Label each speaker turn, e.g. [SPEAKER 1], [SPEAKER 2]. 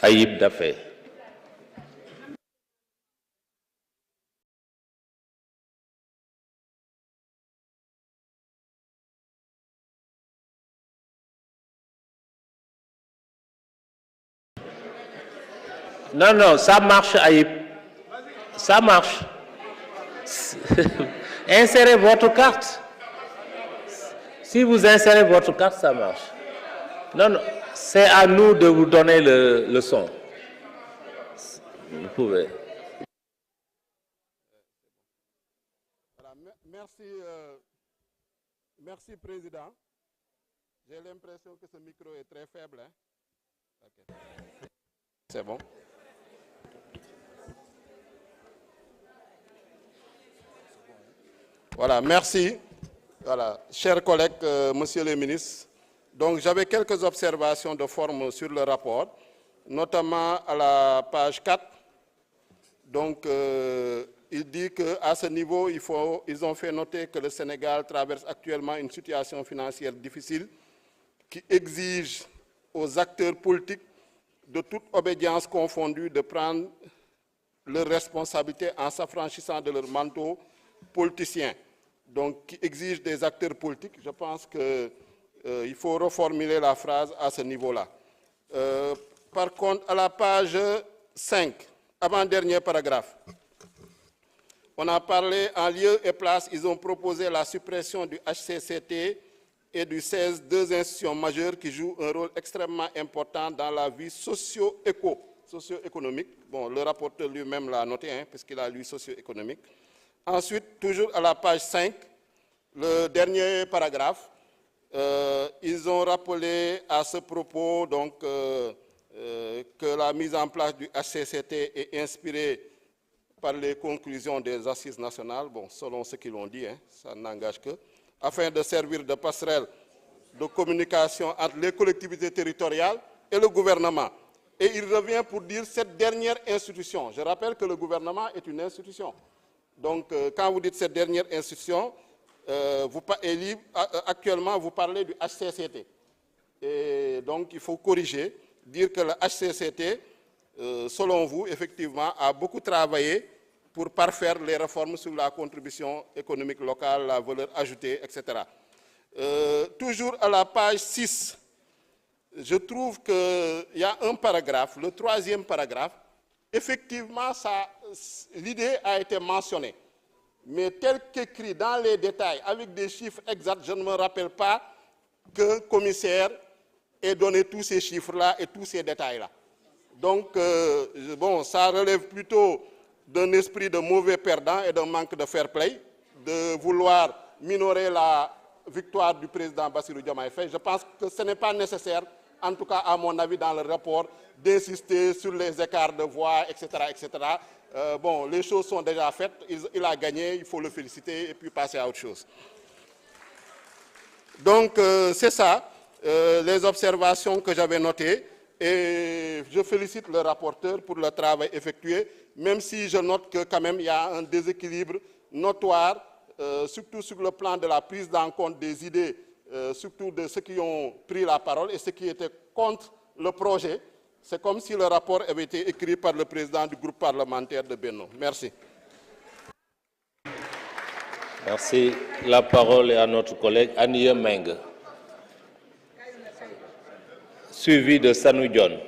[SPEAKER 1] Ayib Daffé. Non, non, ça marche, Ayib. Ça marche. Insérez votre carte. Si vous insérez votre carte, ça marche. Non, non, c'est à nous de vous donner le son. Vous pouvez.
[SPEAKER 2] Voilà, merci, Président. J'ai l'impression que ce micro est très faible. Hein? Okay. C'est bon. Voilà, merci. Voilà, chers collègues, monsieur le ministre, donc j'avais quelques observations de forme sur le rapport, notamment à la page 4. Donc, il dit qu'à ce niveau, ils ont fait noter que le Sénégal traverse actuellement une situation financière difficile qui exige aux acteurs politiques de toute obédience confondue de prendre leurs responsabilités en s'affranchissant de leur manteau politicien. Donc, qui exige des acteurs politiques. Je pense qu'il faut reformuler la phrase à ce niveau-là. Par contre, à la page 5, avant-dernier paragraphe, on a parlé en lieu et place, ils ont proposé la suppression du HCCT et du 16, deux institutions majeures qui jouent un rôle extrêmement important dans la vie socio-économique. Bon, le rapporteur lui-même l'a noté, hein, puisqu'il a lu socio-économique. Ensuite, toujours à la page 5, le dernier paragraphe, ils ont rappelé à ce propos donc, que la mise en place du HCCT est inspirée par les conclusions des assises nationales, bon, selon ce qu'ils ont dit, hein, ça n'engage que, afin de servir de passerelle de communication entre les collectivités territoriales et le gouvernement. Et il revient pour dire cette dernière institution. Je rappelle que le gouvernement est une institution. Donc, quand vous dites cette dernière institution, actuellement, vous parlez du HCCT. Et donc, il faut corriger, dire que le HCCT, selon vous, effectivement, a beaucoup travaillé pour parfaire les réformes sur la contribution économique locale, la valeur ajoutée, etc. Toujours à la page 6, je trouve qu'il y a un paragraphe, le troisième paragraphe. Effectivement, l'idée a été mentionnée. Mais tel qu'écrit dans les détails, avec des chiffres exacts, je ne me rappelle pas qu'un commissaire ait donné tous ces chiffres-là et tous ces détails-là. Donc, bon, ça relève plutôt d'un esprit de mauvais perdant et d'un manque de fair play, de vouloir minorer la victoire du président Bassirou Diomaye Faye. Je pense que ce n'est pas nécessaire, en tout cas à mon avis dans le rapport, d'insister sur les écarts de voix, etc. etc. Bon, les choses sont déjà faites, il a gagné, il faut le féliciter et puis passer à autre chose. Donc, c'est ça, les observations que j'avais notées. Et je félicite le rapporteur pour le travail effectué, même si je note que quand même il y a un déséquilibre notoire, surtout sur le plan de la prise en compte des idées, surtout de ceux qui ont pris la parole et ceux qui étaient contre le projet. C'est comme si le rapport avait été écrit par le président du groupe parlementaire de Benno. Merci.
[SPEAKER 1] Merci. La parole est à notre collègue Annie Meng, suivi de Sanou Dione.